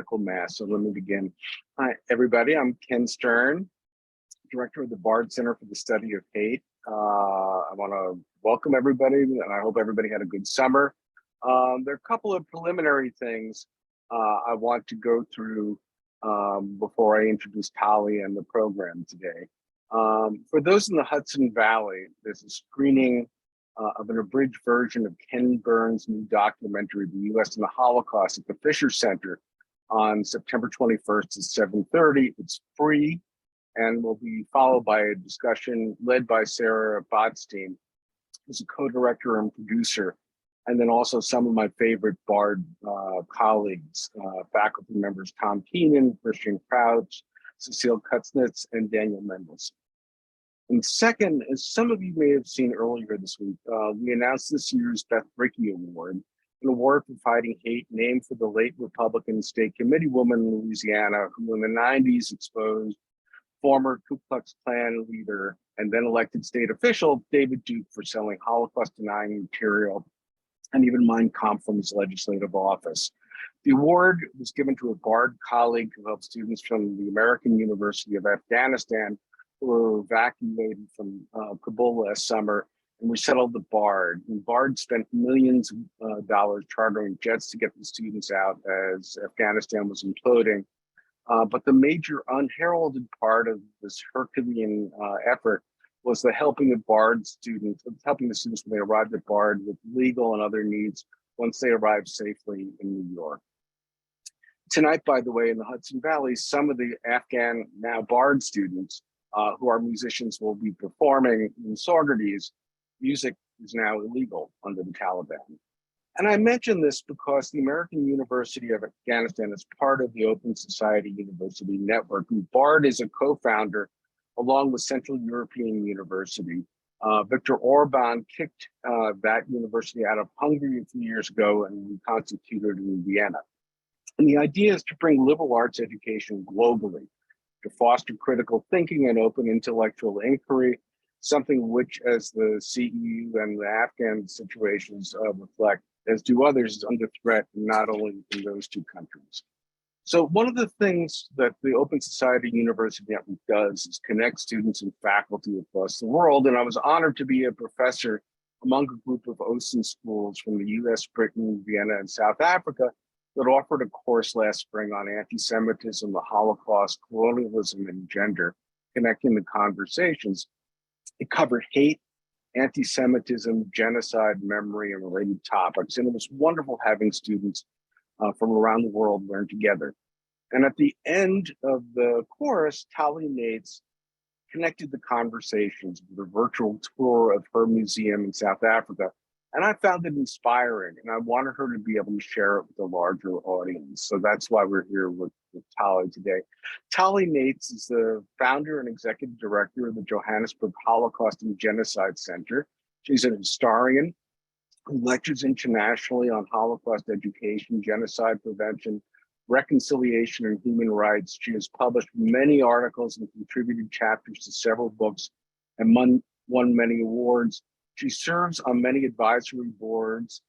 critical mass. So let me begin. Hi, everybody. I'm Ken Stern, director of the Bard Center for the Study of Hate. I want to welcome everybody, and I hope everybody had a good summer. There are a couple of preliminary things I want to go through before I introduce Tali and the program today. For those in the Hudson Valley, there's a screening of an abridged version of Ken Burns' new documentary, The U.S. and the Holocaust, at the Fisher Center on September 21st at 7:30. It's free and will be followed by a discussion led by Sarah Botstein, who's a co-director and producer, and then also some of my favorite Bard colleagues, faculty members Tom Keenan, Christian Crouch, Cecile Kuznets, and Daniel Mendelson. And second, as some of you may have seen earlier this week, we announced this year's Beth Brickey Award, an award for fighting hate named for the late Republican state committee woman in Louisiana, who in the 90s exposed former Ku Klux Klan leader and then elected state official David Duke for selling Holocaust denying material and even Mein Kampf from his legislative office. The award was given to a Bard colleague who helped students from the American University of Afghanistan who were evacuated from Kabul last summer and resettled the Bard. And Bard spent millions of dollars chartering jets to get the students out as Afghanistan was imploding. But the major unheralded part of this Herculean effort was the helping of Bard students, helping the students when they arrived at Bard with legal and other needs once they arrived safely in New York. Tonight, by the way, in the Hudson Valley, some of the Afghan now Bard students who are musicians will be performing in Saugerties. Music is now illegal under the Taliban. And I mention this because the American University of Afghanistan is part of the Open Society University Network. And Bard is a co-founder along with Central European University. Viktor Orban kicked that university out of Hungary a few years ago and reconstituted it in Vienna. And the idea is to bring liberal arts education globally, to foster critical thinking and open intellectual inquiry, something which, as the CEU and the Afghan situations reflect, as do others, is under threat, not only in those two countries. So one of the things that the Open Society University Network does is connect students and faculty across the world. And I was honored to be a professor among a group of OSIN schools from the US, Britain, Vienna, and South Africa that offered a course last spring on anti-Semitism, the Holocaust, colonialism, and gender, connecting the conversations. It covered hate, anti-Semitism, genocide, memory, and related topics. And it was wonderful having students from around the world learn together. And at the end of the course, Tali Nates connected the conversations with a virtual tour of her museum in South Africa. And I found it inspiring, and I wanted her to be able to share it with a larger audience. So that's why we're here with Tali today. Tali Nates is the founder and executive director of the Johannesburg Holocaust Genocide Centre. She's an historian who lectures internationally on Holocaust education, genocide prevention, reconciliation, and human rights. She has published many articles and contributed chapters to several books and won many awards. She serves on many advisory boards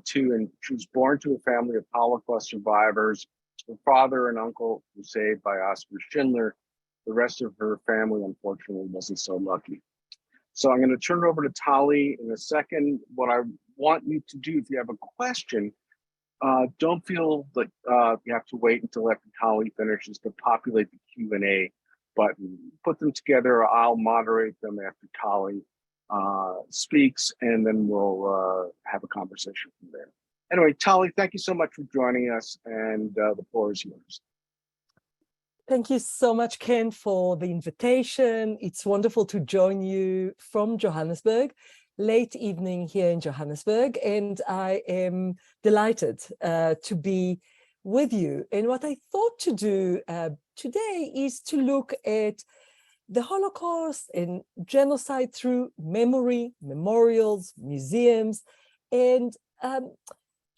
too, and she was born to a family of Holocaust survivors. Her father and uncle were saved by Oskar Schindler. The rest of her family, unfortunately, wasn't so lucky. So I'm going to turn it over to Tali in a second. What I want you to do, if you have a question, don't feel like you have to wait until after Tali finishes to populate the Q&A button. Put them together. I'll moderate them after Tali speaks, and then we'll have a conversation from there. Anyway, Tali, thank you so much for joining us, and the floor is yours. Thank you so much, Ken, for the invitation. It's wonderful to join you from Johannesburg, late evening here in Johannesburg, and I am delighted to be with you. And what I thought to do today is to look at the Holocaust and genocide through memory, memorials, museums, and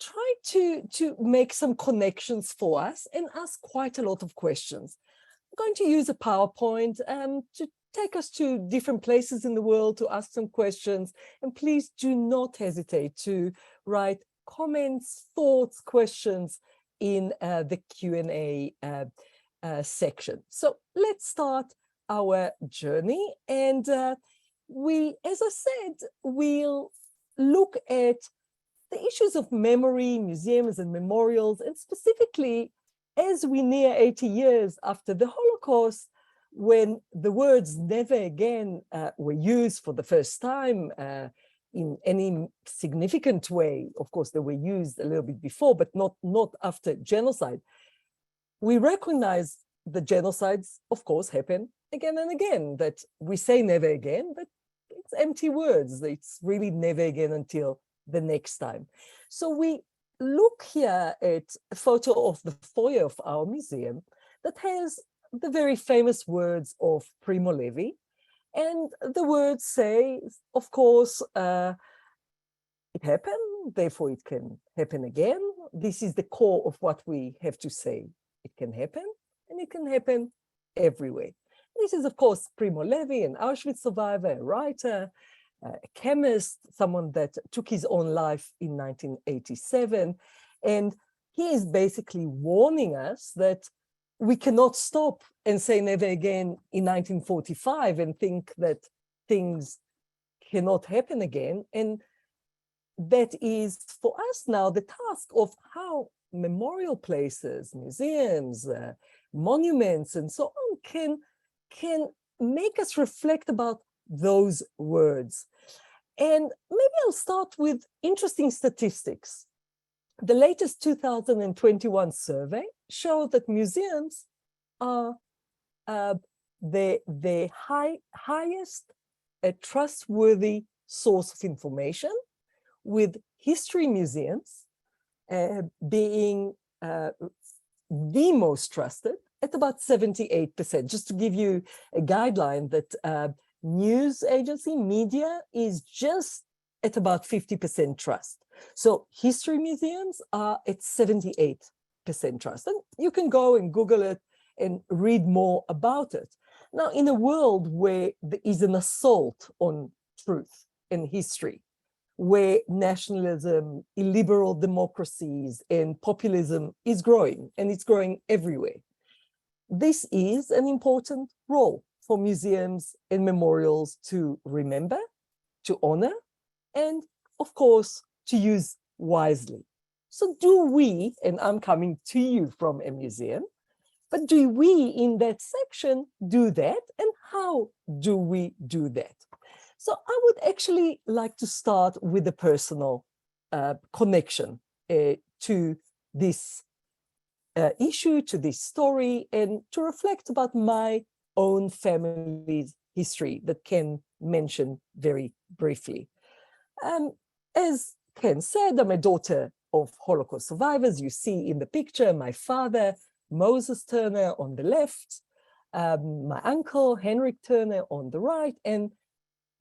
try to make some connections for us and ask quite a lot of questions. I'm going to use a PowerPoint to take us to different places in the world to ask some questions. And please do not hesitate to write comments, thoughts, questions in the Q&A section. So let's start our journey. And we, as I said, we'll look at the issues of memory, museums and memorials, and specifically as we near 80 years after the Holocaust, when the words never again were used for the first time in any significant way. Of course, they were used a little bit before, but not after genocide. We recognize the genocides, of course, happen again and again, that we say never again, but it's empty words. It's really never again until the next time. So we look here at a photo of the foyer of our museum that has the very famous words of Primo Levi. And the words say, of course, it happened, therefore it can happen again. This is the core of what we have to say. It can happen, and it can happen everywhere. This is, of course, Primo Levi, an Auschwitz survivor, a writer, a chemist, someone that took his own life in 1987. And he is basically warning us that we cannot stop and say never again in 1945 and think that things cannot happen again. And that is for us now the task of how memorial places, museums, monuments, and so on can make us reflect about those words. And maybe I'll start with interesting statistics. The latest 2021 survey showed that museums are the highest trustworthy source of information, with history museums being the most trusted at about 78%. Just to give you a guideline, that news agency, media is just at about 50% trust. So history museums are at 78% trust. And you can go and Google it and read more about it. Now, in a world where there is an assault on truth and history, where nationalism, illiberal democracies, and populism is growing, and it's growing everywhere, this is an important role for museums and memorials to remember, to honor, and of course, to use wisely. So do we, and I'm coming to you from a museum, but do we in that section do that? And how do we do that? So I would actually like to start with a personal connection to this issue, to this story, and to reflect about my own family's history that Ken mentioned very briefly. As Ken said, I'm a daughter of Holocaust survivors. You see in the picture my father, Moses Turner, on the left, my uncle, Henrik Turner, on the right, and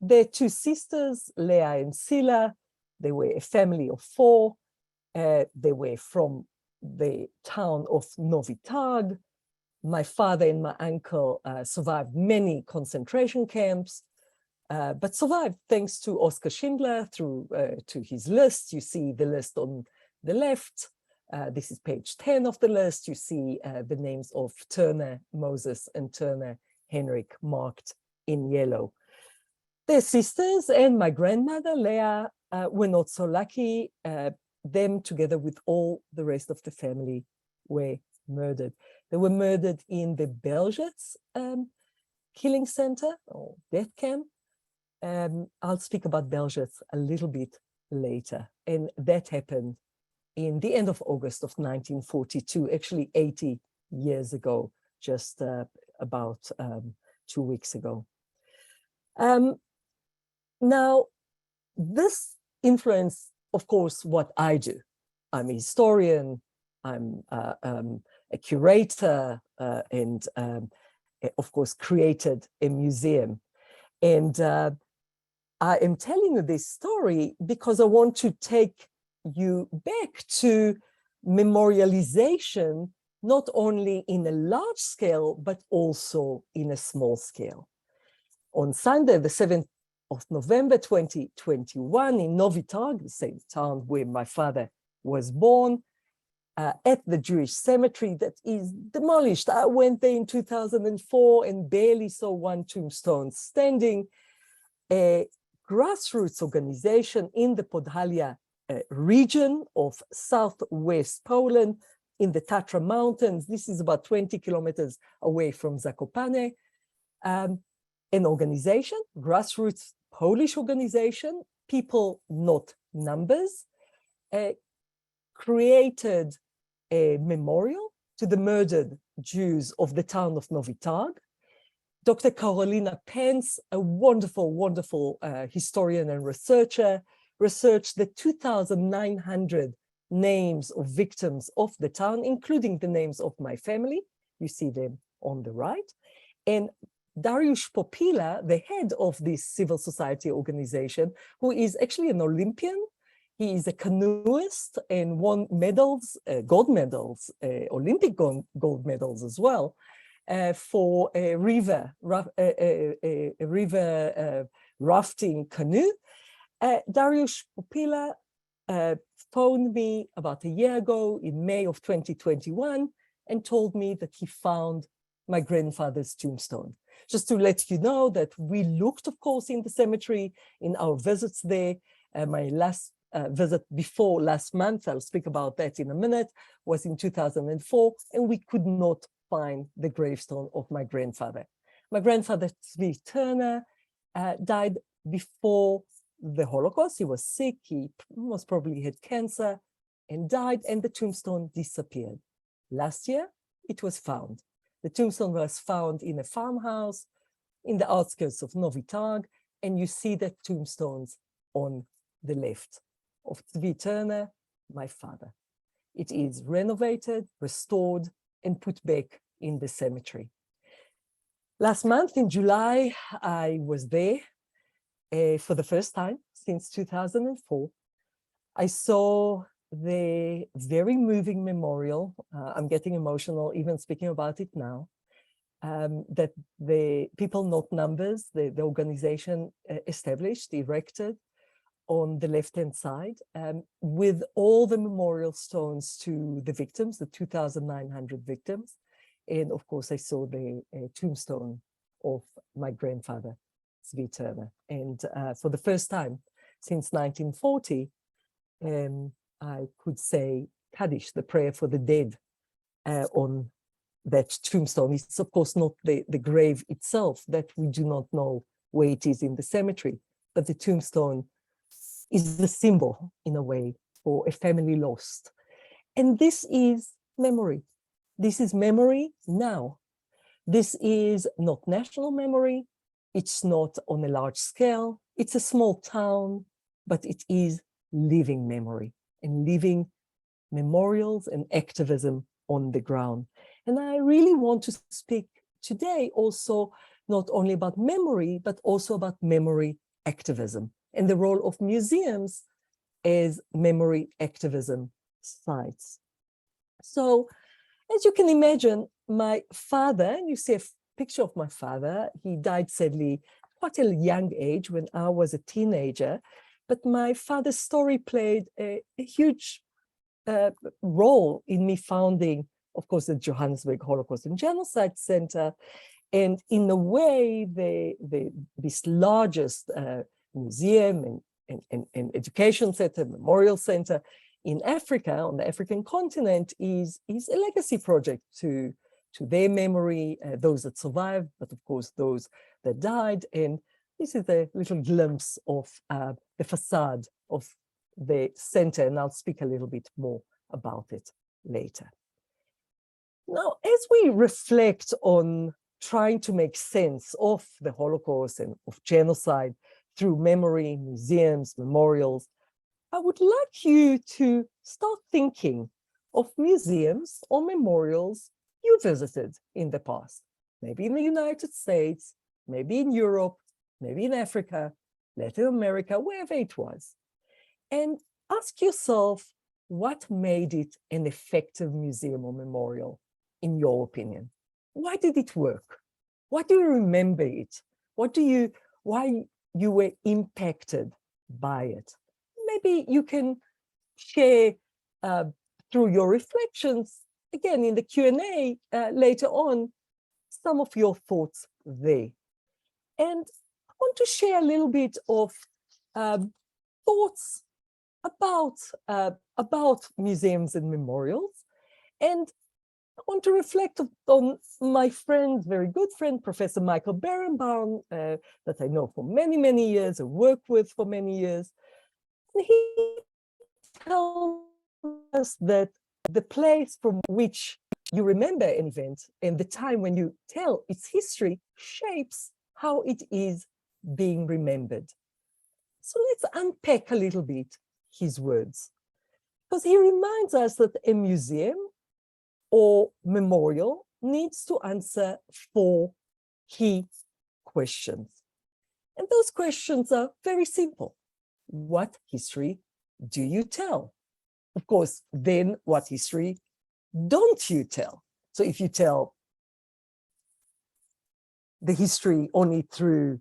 their two sisters, Leah and Sila. They were a family of four. They were from the town of Novi Tag. My father and my uncle survived many concentration camps, but survived thanks to Oskar Schindler through to his list. You see the list on the left. This is page 10 of the list. You see the names of Turner, Moses, and Turner, Henrik, marked in yellow. Their sisters and my grandmother, Leah, were not so lucky. Them, together with all the rest of the family, were murdered. They were murdered in the Belzec killing center or death camp. I'll speak about Belzec a little bit later. And that happened in the end of August of 1942, actually 80 years ago, just about 2 weeks ago. Now, this influenced, of course, what I do. I'm a historian, I'm a curator, and of course, created a museum. And I am telling you this story because I want to take you back to memorialization, not only in a large scale, but also in a small scale. On Sunday, the 7th of November 2021, in Novi Tag, the same town where my father was born, at the Jewish cemetery that is demolished. I went there in 2004 and barely saw one tombstone standing. A grassroots organization in the Podhalia region of southwest Poland in the Tatra Mountains. This is about 20 kilometers away from Zakopane. An organization, grassroots Polish organization, people, not numbers, created a memorial to the murdered Jews of the town of Novi Targ. Dr. Carolina Pence, a wonderful, wonderful historian and researcher, researched the 2,900 names of victims of the town, including the names of my family. You see them on the right. And Dariusz Popila, the head of this civil society organization, who is actually an Olympian. He is a canoeist and won medals, gold medals, Olympic gold medals as well, for a river rafting canoe. Dariusz Popila phoned me about a year ago in May of 2021 and told me that he found my grandfather's tombstone. Just to let you know that we looked, of course, in the cemetery in our visits there. My last visit before last month, I'll speak about that in a minute, was in 2004, and we could not find the gravestone of my grandfather. My grandfather, Tzvi Turner, died before the Holocaust. He was sick, he most probably had cancer and died, and the tombstone disappeared. Last year, it was found. The tombstone was found in a farmhouse in the outskirts of Novi Targ, and you see the tombstones on the left of Tzvi Turner, my father. It is renovated, restored, and put back in the cemetery. Last month in July, I was there for the first time since 2004. I saw the very moving memorial. I'm getting emotional even speaking about it now, that the people, not numbers, the organization established, erected on the left-hand side, with all the memorial stones to the victims, the 2,900 victims. And of course, I saw the tombstone of my grandfather, Tzvi Turner. And for the first time since 1940, I could say Kaddish, the prayer for the dead, on that tombstone. It's of course not the grave itself, that we do not know where it is in the cemetery, but the tombstone is the symbol, in a way, for a family lost. And this is memory. This is memory now. This is not national memory. It's not on a large scale. It's a small town, but it is living memory and living memorials and activism on the ground. And I really want to speak today also not only about memory, but also about memory activism and the role of museums as memory activism sites. So, as you can imagine, my father, and you see a picture of my father, he died sadly quite a young age when I was a teenager, but my father's story played a huge role in me founding, of course, the Johannesburg Holocaust and Genocide Centre, and in a way, this largest museum and education center, memorial center in Africa, on the African continent, is a legacy project to their memory, those that survived, but of course those that died. And this is a little glimpse of the facade of the center, and I'll speak a little bit more about it later. Now, as we reflect on trying to make sense of the Holocaust and of genocide through memory, museums, memorials, I would like you to start thinking of museums or memorials you visited in the past, maybe in the United States, maybe in Europe, maybe in Africa, Latin America, wherever it was. And ask yourself, what made it an effective museum or memorial, in your opinion? Why did it work? Why do you remember it? Why you were impacted by it? Maybe you can share through your reflections, again, in the Q&A later on, some of your thoughts there. And I want to share a little bit of thoughts about museums and memorials. And I want to reflect on my friend, very good friend, Professor Michael Berenbaum, that I know for many, many years, and worked with for many years. And he tells us that the place from which you remember an event and the time when you tell its history shapes how it is being remembered. So let's unpack a little bit his words, because he reminds us that a museum or memorial needs to answer 4 key questions. And those questions are very simple. What history do you tell? Of course, then what history don't you tell? So if you tell the history only through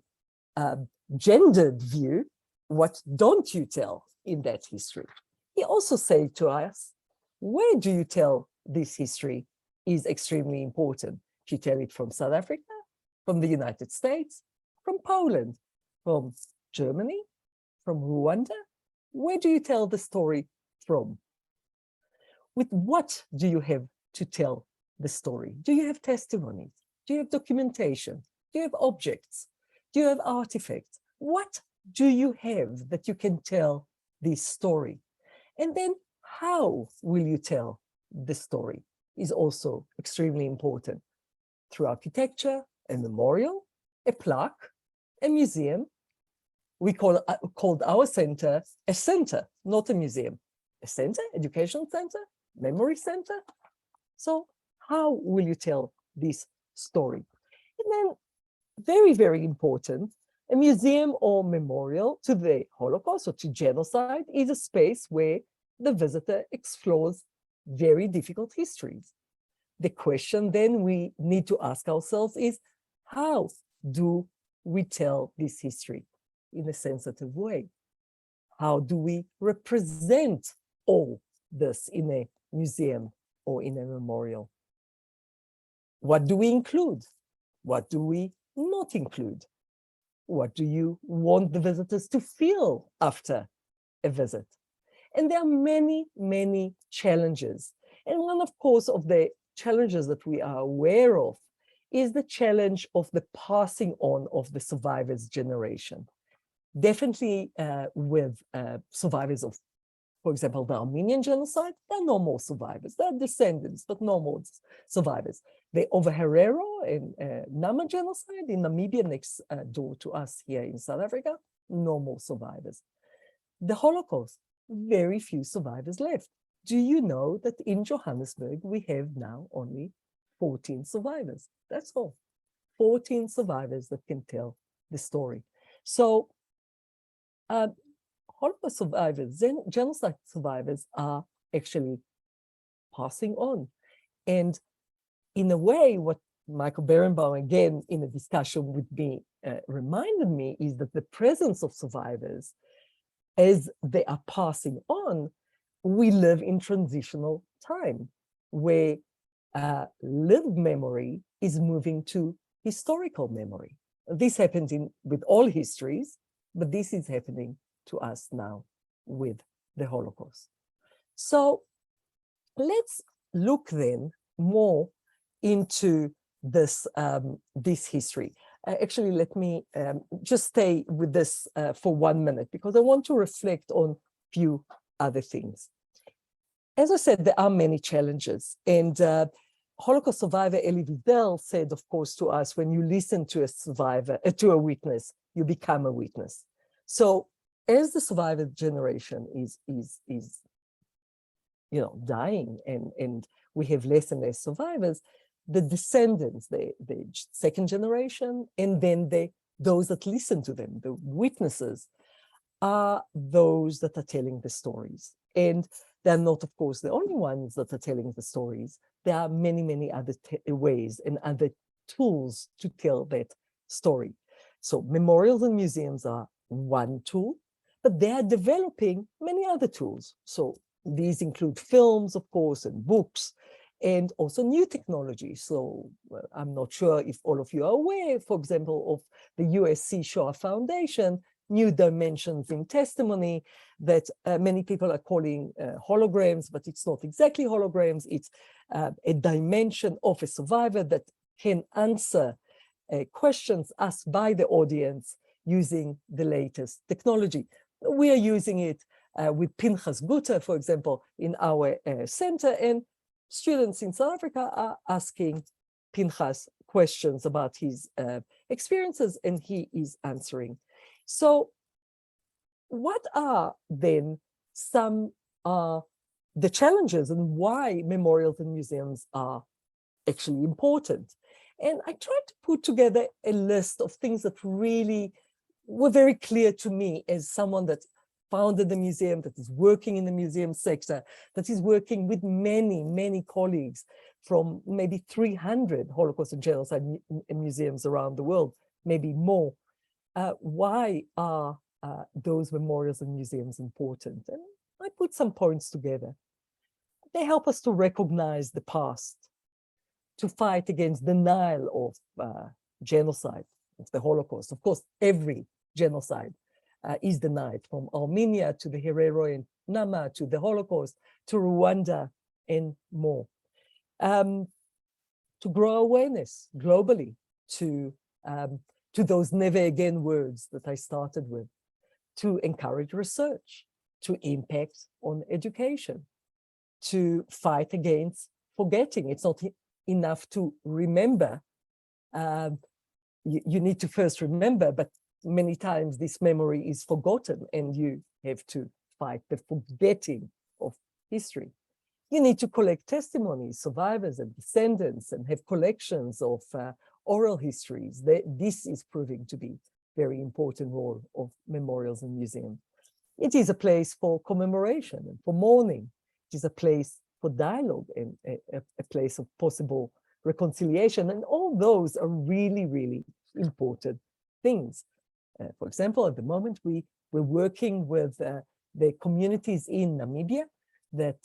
a gendered view, what don't you tell in that history? He also said to us, where do you tell this history is extremely important. If you tell it from South Africa, from the United States, from Poland, from Germany, from Rwanda, where do you tell the story from? With what do you have to tell the story? Do you have testimonies? Do you have documentation? Do you have objects? Do you have artifacts? What do you have that you can tell this story? And then how will you tell the story is also extremely important. Through architecture, a memorial, a plaque, a museum. We called our center a center, not a museum. A center, educational center, memory center. So how will you tell this story? And then very, very important, a museum or memorial to the Holocaust or to genocide is a space where the visitor explores very difficult histories. The question then we need to ask ourselves is, how do we tell this history in a sensitive way? How do we represent all this in a museum or in a memorial? What do we include? What do we not include? What do you want the visitors to feel after a visit? And there are many, many challenges. And one, of course, of the challenges that we are aware of is the challenge of the passing on of the survivors' generation. Definitely with survivors of, for example, the Armenian genocide, there are no more survivors. There are descendants, but no more survivors. The Over-Herero and Nama genocide in Namibia, next door to us here in South Africa, no more survivors. The Holocaust, very few survivors left. Do you know that in Johannesburg, we have now only 14 survivors? That's all. 14 survivors that can tell the story. So Holocaust survivors, genocide survivors are actually passing on. And in a way, what Michael Berenbaum, again, in a discussion with me, reminded me is that the presence of survivors, as they are passing on, we live in transitional time where lived memory is moving to historical memory. This happens with all histories, but this is happening to us now with the Holocaust. So let's look then more into this, this history. Actually, let me just stay with this for 1 minute, because I want to reflect on a few other things. As I said, there are many challenges. And Holocaust survivor Elie Wiesel said, of course, to us, when you listen to a survivor, to a witness, you become a witness. So as the survivor generation is dying, and we have less and less survivors, the descendants, the second generation, and then those that listen to them, the witnesses, are those that are telling the stories. And they're not, of course, the only ones that are telling the stories. There are many, many other ways and other tools to tell that story. So memorials and museums are one tool, but they are developing many other tools. So These include films, of course, and books, and also new technology. So I'm not sure if all of you are aware, for example, of the USC Shoah Foundation, New Dimensions in Testimony, that many people are calling holograms, but it's not exactly holograms. It's a dimension of a survivor that can answer questions asked by the audience using the latest technology. We are using it with Pinchas Guter, for example, in our center, and students in South Africa are asking Pinchas questions about his experiences, and he is answering. So what are then some the challenges and why memorials and museums are actually important? And I tried to put together a list of things that really were very clear to me as someone that founded the museum, that is working in the museum sector, that is working with many, many colleagues from maybe 300 Holocaust and Genocide museums around the world, maybe more. Why are those memorials and museums important? And I put some points together. They help us to recognize the past, to fight against denial of genocide, of the Holocaust. Of course, every genocide is denied, from Armenia to the Herero and Nama, to the Holocaust, to Rwanda, and more. To grow awareness globally to those never again words that I started with, to encourage research, to impact on education, to fight against forgetting. It's not enough to remember. You need to first remember, but many times this memory is forgotten, and you have to fight the forgetting of history. You need to collect testimonies, survivors and descendants, and have collections of oral histories. This is proving to be a very important role of memorials and museums. It is a place for commemoration and for mourning. It is a place for dialogue and a place of possible reconciliation. And all those are really, really important things. For example, at the moment, we're working with the communities in Namibia that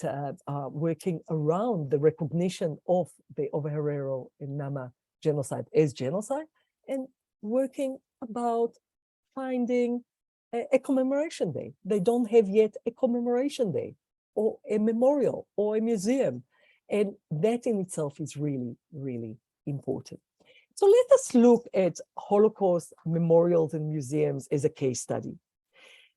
are working around the recognition of the Herero and Nama genocide as genocide, and working about finding a commemoration day. They don't have yet a commemoration day or a memorial or a museum. And that in itself is really, really important. So let us look at Holocaust memorials and museums as a case study.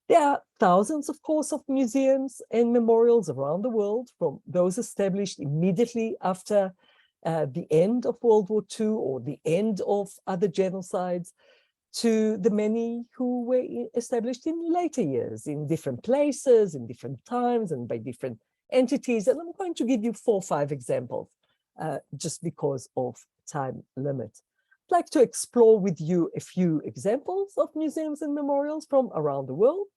There are thousands, of course, of museums and memorials around the world, from those established immediately after the end of World War II or the end of other genocides, to the many who were established in later years, in different places, in different times, and by different entities. And I'm going to give you 4 or 5 examples, just because of time limit. I'd like to explore with you a few examples of museums and memorials from around the world,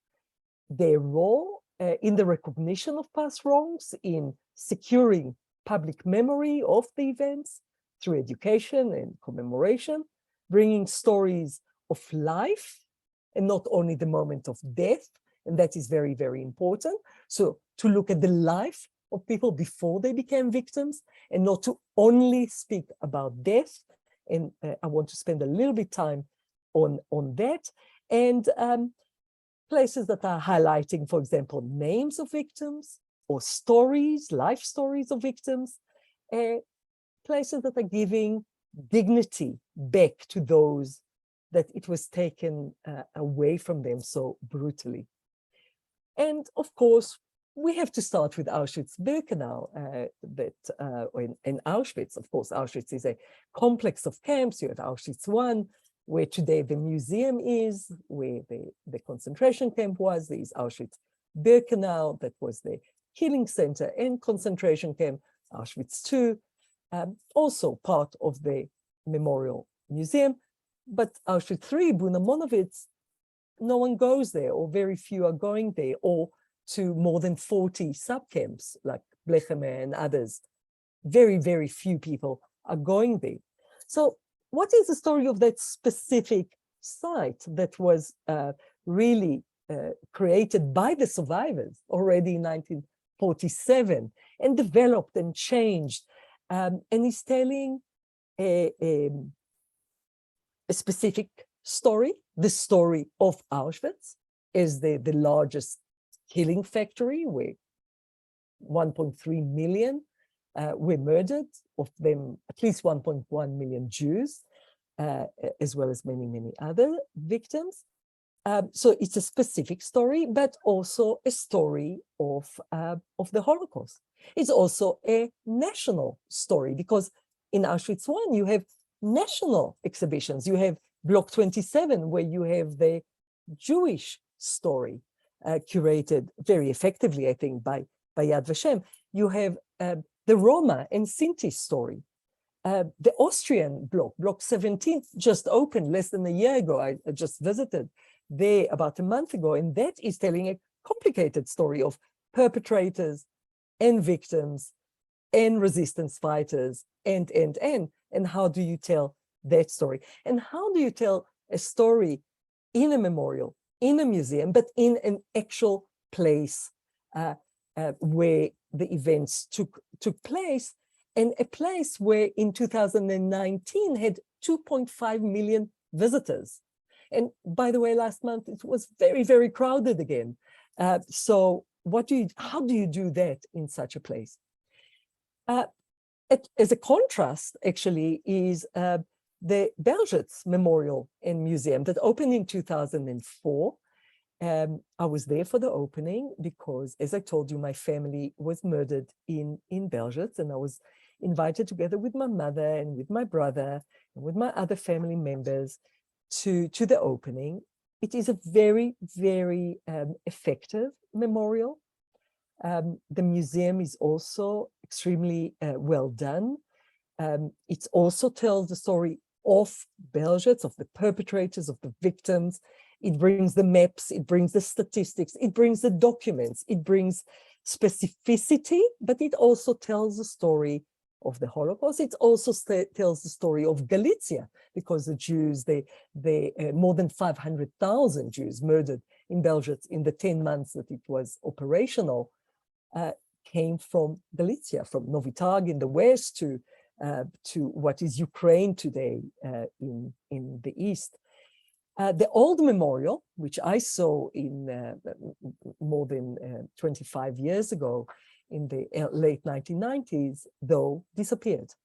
their role in the recognition of past wrongs, in securing public memory of the events through education and commemoration, bringing stories of life and not only the moment of death. And that is very, very important. So to look at the life of people before they became victims, and not to only speak about death. And I want to spend a little bit time on that. And places that are highlighting, for example, names of victims or stories, life stories of victims, places that are giving dignity back to those that it was taken away from them so brutally. And of course, we have to start with Auschwitz-Birkenau, in Auschwitz. Of course, Auschwitz is a complex of camps. You have Auschwitz I, where today the museum is, where the concentration camp was. There is Auschwitz-Birkenau, that was the killing center and concentration camp. Auschwitz II, also part of the Memorial Museum. But Auschwitz III, Buna Monowitz, no one goes there, or very few are going there, or to more than 40 subcamps like Blecheme and others. Very, very few people are going there. So what is the story of that specific site that was really created by the survivors already in 1947 and developed and changed. And he's telling a specific story, the story of Auschwitz as the largest killing factory where 1.3 million were murdered, of them at least 1.1 million Jews, as well as many, many other victims. So it's a specific story, but also a story of the Holocaust. It's also a national story because in Auschwitz I, you have national exhibitions. You have Block 27, where you have the Jewish story, curated very effectively, I think, by Yad Vashem. You have the Roma and Sinti story. The Austrian block, Block 17, just opened less than a year ago. I just visited there about a month ago, and that is telling a complicated story of perpetrators and victims and resistance fighters and how do you tell that story? And how do you tell a story in a memorial, in a museum, but in an actual place where the events took place, and a place where in 2019 had 2.5 million visitors. And by the way, last month it was very, very crowded again. So how do you do that in such a place? As a contrast, actually, is the Belzec Memorial and Museum that opened in 2004. I was there for the opening because, as I told you, my family was murdered in Belzec, and I was invited together with my mother and with my brother and with my other family members to the opening. It is a very, very effective memorial. The museum is also extremely well done. It also tells the story of Belzec, of the perpetrators, of the victims. It brings the maps, it brings the statistics, it brings the documents, it brings specificity, but it also tells the story of the Holocaust. It also tells the story of Galicia, because the Jews, more than 500,000 Jews murdered in Belzec in the 10 months that it was operational, came from Galicia, from Novi Targ in the west to what is Ukraine today in the east. The old memorial, which I saw in more than 25 years ago in the late 1990s, though, disappeared.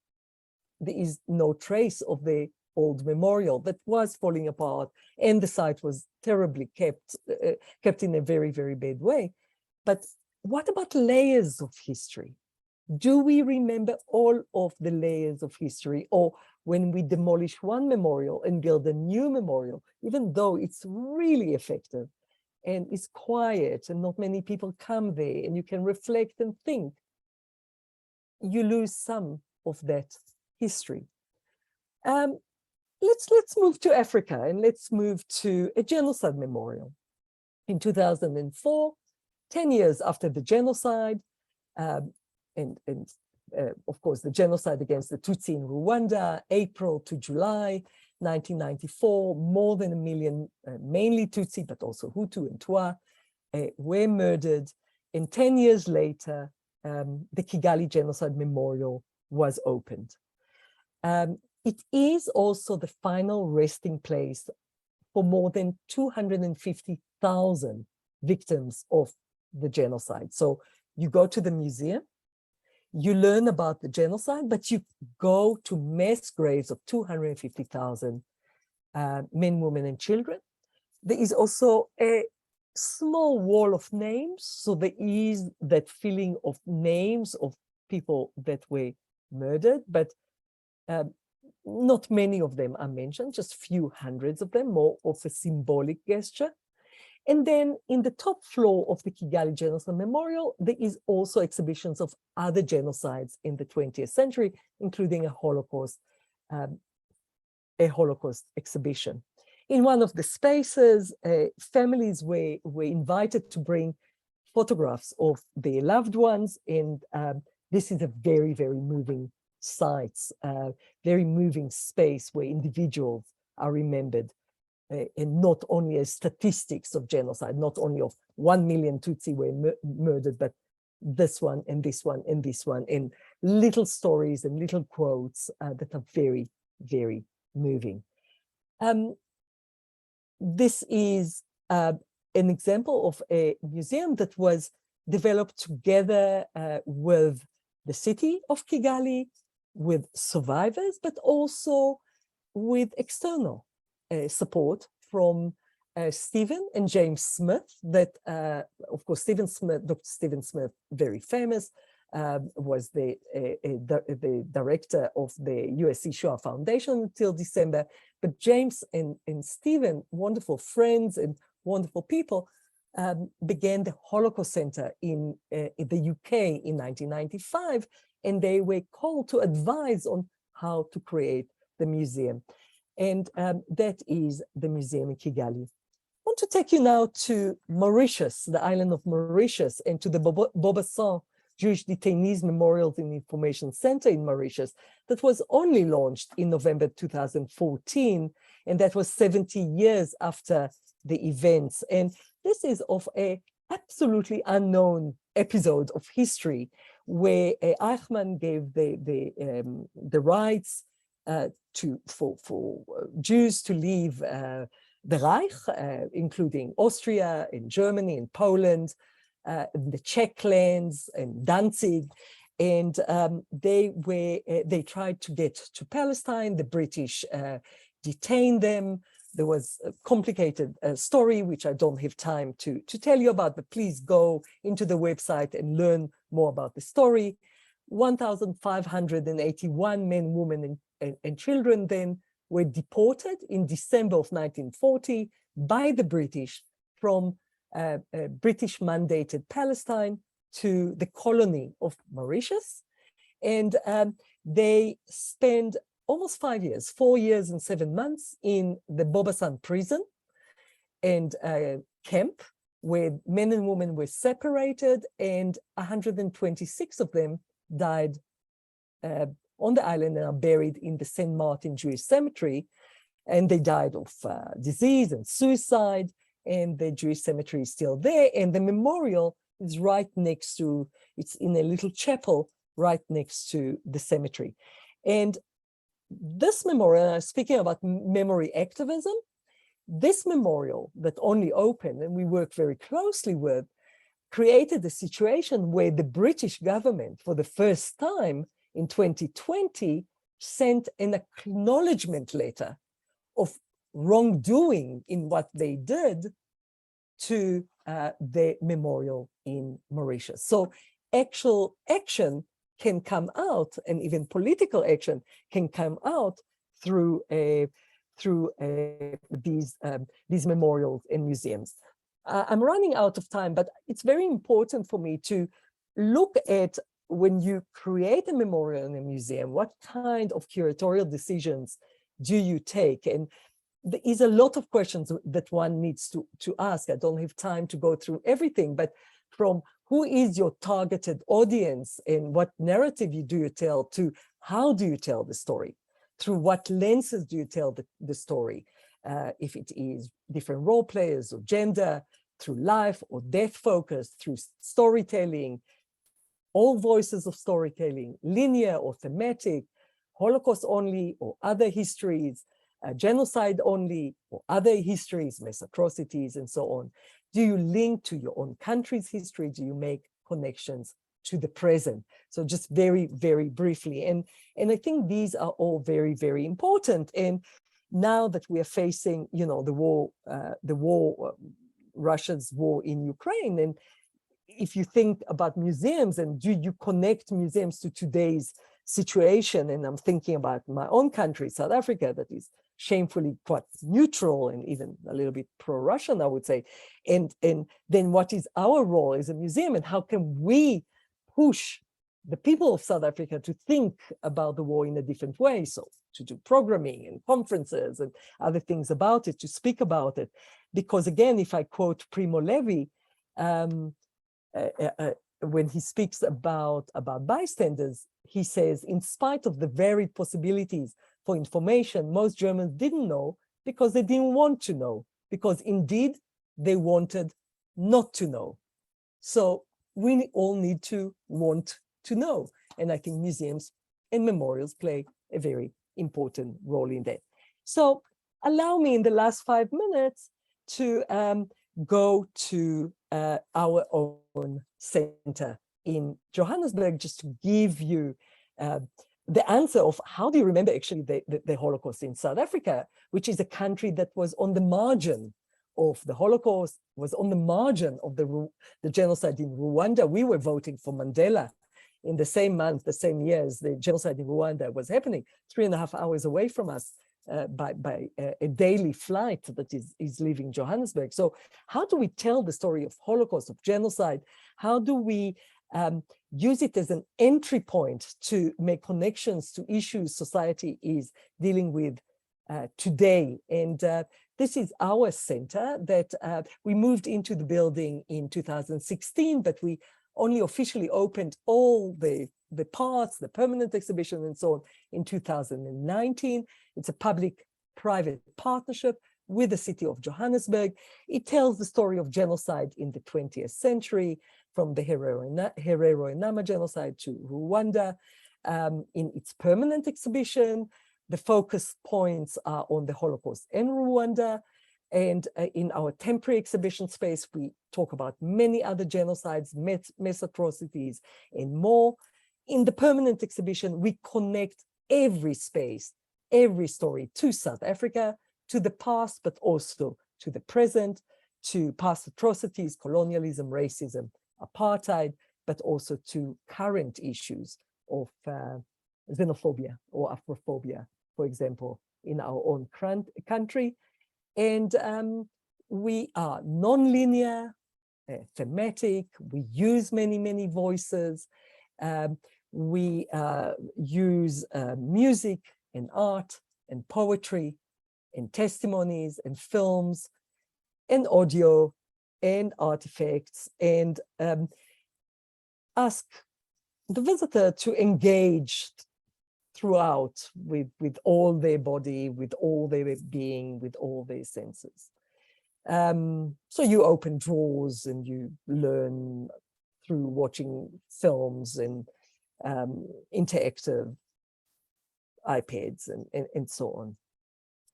There is no trace of the old memorial that was falling apart, and the site was terribly kept in a very, very bad way. But what about layers of history? Do we remember all of the layers of history? Or when we demolish one memorial and build a new memorial, even though it's really effective and it's quiet and not many people come there and you can reflect and think, you lose some of that history. Let's move to Africa, and let's move to a genocide memorial. In 2004, 10 years after the genocide, of course, the genocide against the Tutsi in Rwanda, April to July 1994, more than 1 million, mainly Tutsi, but also Hutu and Twa, were murdered. And 10 years later, the Kigali Genocide Memorial was opened. It is also the final resting place for more than 250,000 victims of the genocide. So you go to the museum, you learn about the genocide, but you go to mass graves of 250,000 men, women, and children. There is also a small wall of names. So there is that feeling of names of people that were murdered, but not many of them are mentioned, just a few hundreds of them, more of a symbolic gesture. And then in the top floor of the Kigali Genocide Memorial, there is also exhibitions of other genocides in the 20th century, including a Holocaust exhibition. In one of the spaces, families were invited to bring photographs of their loved ones, and this is a very, very moving site, very moving space where individuals are remembered. And not only as statistics of genocide, not only of 1 million Tutsi were murdered, but this one and this one and this one, and little stories and little quotes that are very, very moving. This is an example of a museum that was developed together with the city of Kigali, with survivors, but also with external support from Stephen and James Smith, that, of course, Stephen Smith, Dr. Stephen Smith, very famous, was the director of the USC Shoah Foundation until December. But James and Stephen, wonderful friends and wonderful people, began the Holocaust Centre in the UK in 1995, and they were called to advise on how to create the museum. And that is the museum in Kigali. I want to take you now to Mauritius, the island of Mauritius, and to the Bobasan Jewish Detainees Memorials and Information Center in Mauritius that was only launched in November 2014, and that was 70 years after the events. And this is of an absolutely unknown episode of history where Eichmann gave the rights for Jews to leave the Reich, including Austria and Germany and Poland, the Czech lands and Danzig, and they tried to get to Palestine. The British detained them. There was a complicated story, which I don't have time to tell you about, but please go into the website and learn more about the story. 1,581 men, women, and children then were deported in December of 1940 by the British from British-mandated Palestine to the colony of Mauritius. And they spent almost 5 years, 4 years and 7 months in the Bobasan prison and camp, where men and women were separated, and 126 of them died on the island and are buried in the St. Martin Jewish Cemetery. And they died of disease and suicide, and the Jewish cemetery is still there. And the memorial is right next to, it's in a little chapel right next to the cemetery. And this memorial, speaking about memory activism, this memorial that only opened, and we work very closely with, created a situation where the British government, for the first time in 2020, sent an acknowledgement letter of wrongdoing in what they did to the memorial in Mauritius. So actual action can come out, and even political action can come out through these memorials and museums. I'm running out of time, but it's very important for me to look at, when you create a memorial in a museum, what kind of curatorial decisions do you take? And there is a lot of questions that one needs to ask. I don't have time to go through everything, but from who is your targeted audience and what narrative do you tell, to how do you tell the story? Through what lenses do you tell the story? If it is different role players or gender, through life or death focus, through storytelling, all voices of storytelling, linear or thematic, Holocaust only or other histories, genocide only or other histories, mass atrocities, and so on. Do you link to your own country's history? Do you make connections to the present? So just very, very briefly. And I think these are all very, very important. And now that we are facing, you know, Russia's war in Ukraine, and if you think about museums and do you connect museums to today's situation, and I'm thinking about my own country, South Africa, that is shamefully quite neutral and even a little bit pro-Russian, I would say. And then what is our role as a museum, and how can we push the people of South Africa to think about the war in a different way? So to do programming and conferences and other things about it, to speak about it. Because again, if I quote Primo Levi, when he speaks about bystanders, he says, in spite of the varied possibilities for information, most Germans didn't know because they didn't want to know, because indeed they wanted not to know. So we all need to want to know. And I think museums and memorials play a very important role in that. So allow me in the last 5 minutes to go to our own center in Johannesburg, just to give you the answer of how do you remember actually the Holocaust in South Africa, which is a country that was on the margin of the Holocaust, was on the margin of the genocide in Rwanda. We were voting for Mandela in the same month, the same year as the genocide in Rwanda was happening, 3.5 hours away from us by a daily flight that is leaving Johannesburg. So how do we tell the story of Holocaust, of genocide? How do we use it as an entry point to make connections to issues society is dealing with today? And this is our center that we moved into the building in 2016, but we only officially opened all the parts, the permanent exhibition and so on in 2019. It's a public-private partnership with the city of Johannesburg. It tells the story of genocide in the 20th century, from the Herero and Nama genocide to Rwanda. In its permanent exhibition, the focus points are on the Holocaust and Rwanda. And in our temporary exhibition space, we talk about many other genocides, mass atrocities, and more. In the permanent exhibition, we connect every space, every story to South Africa, to the past, but also to the present, to past atrocities, colonialism, racism, apartheid, but also to current issues of xenophobia or Afrophobia, for example, in our own country. And we are non-linear, thematic. We use many voices. We use music and art and poetry and testimonies and films and audio and artifacts, and ask the visitor to engage throughout with all their body, with all their being, with all their senses. So you open drawers and you learn through watching films and interactive iPads and so on.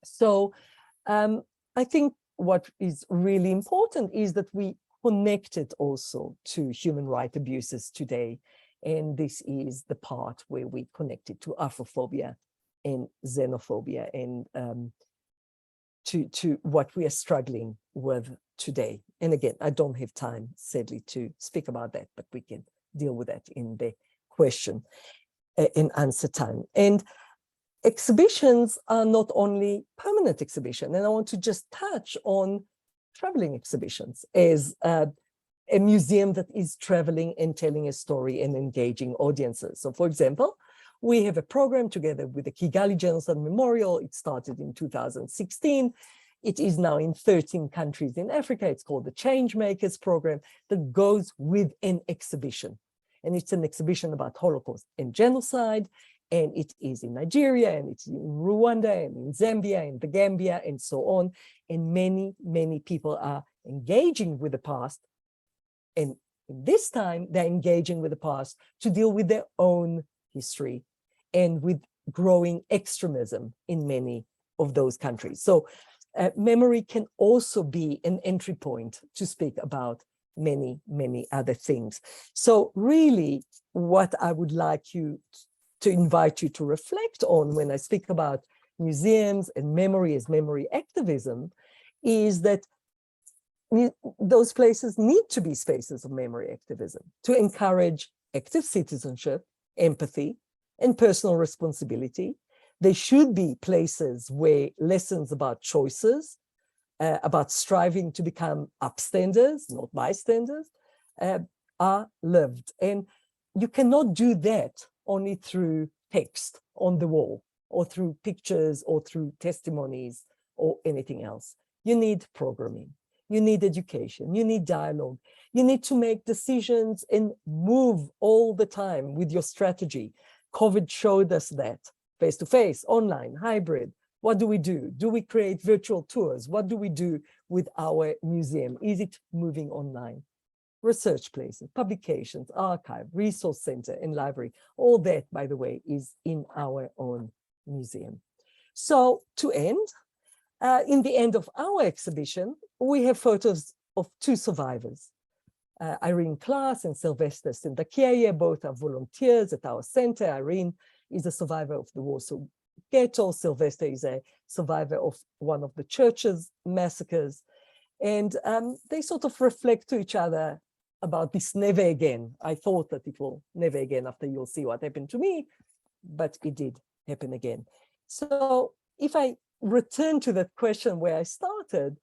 So I think what is really important is that we connect it also to human rights abuses today. And this is the part where we connect it to Afrophobia and xenophobia and to what we are struggling with today. And again, I don't have time, sadly, to speak about that, but we can deal with that in the question and answer time. And exhibitions are not only permanent exhibition, and I want to just touch on traveling exhibitions as a museum that is traveling and telling a story and engaging audiences. So for example, we have a program together with the Kigali Genocide Memorial. It started in 2016. It is now in 13 countries in Africa. It's called the Change Makers program that goes with an exhibition. And it's an exhibition about Holocaust and genocide. And it is in Nigeria, and it's in Rwanda, and in Zambia, and the Gambia, and so on. And many people are engaging with the past. And this time, they're engaging with the past to deal with their own history and with growing extremism in many of those countries. So memory can also be an entry point to speak about many other things. So really, what I would like you to invite you to reflect on when I speak about museums and memory as memory activism is that those places need to be spaces of memory activism to encourage active citizenship, empathy, and personal responsibility. They should be places where lessons about choices, about striving to become upstanders, not bystanders, are lived. And you cannot do that only through text on the wall or through pictures or through testimonies or anything else. You need programming, you need education, you need dialogue, you need to make decisions and move all the time with your strategy. COVID showed us that, face-to-face, online, hybrid. What do we do? Do we create virtual tours? What do we do with our museum? Is it moving online? research places, publications, archive, resource center, and library. All that, by the way, is in our own museum. So to end, in the end of our exhibition, we have photos of two survivors. Irene Klaas and Sylvester Sindakieye, both are volunteers at our center. Irene is a survivor of the Warsaw Ghetto. Sylvester is a survivor of one of the church's massacres. And they sort of reflect to each other about this never again. I thought that it will never again after you'll see what happened to me, but it did happen again. So if I return to that question where I started,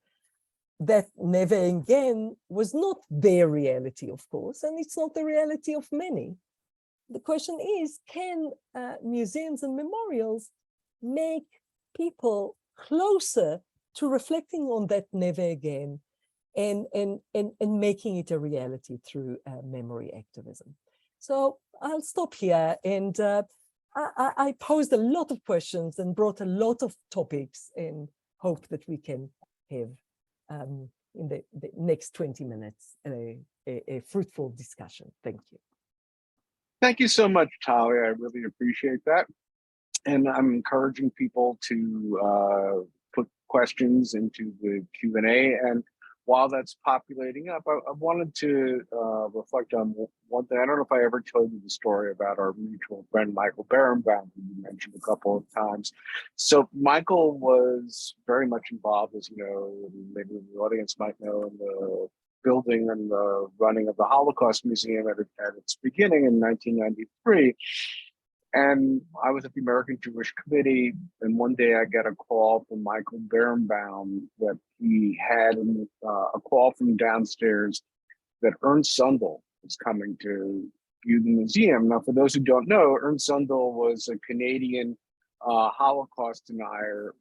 that never again was not their reality, of course, and it's not the reality of many. The question is, can museums and memorials make people closer to reflecting on that never again and making it a reality through memory activism? So I'll stop here, and I posed a lot of questions and brought a lot of topics and hope that we can have in the next 20 minutes a fruitful discussion. Thank you. Thank you so much, Tali. I really appreciate that. And I'm encouraging people to put questions into the Q&A. And while that's populating up, I wanted to reflect on one thing. I don't know if I ever told you the story about our mutual friend, Michael Berenbaum, who you mentioned a couple of times. So Michael was very much involved, as you know, maybe the audience might know, in the building and the running of the Holocaust Museum at its beginning in 1993. And I was at the American Jewish Committee, and one day I got a call from Michael Berenbaum that he had a call from downstairs that Ernst Zundel was coming to view the museum. Now, for those who don't know, Ernst Zundel was a Canadian Holocaust denier.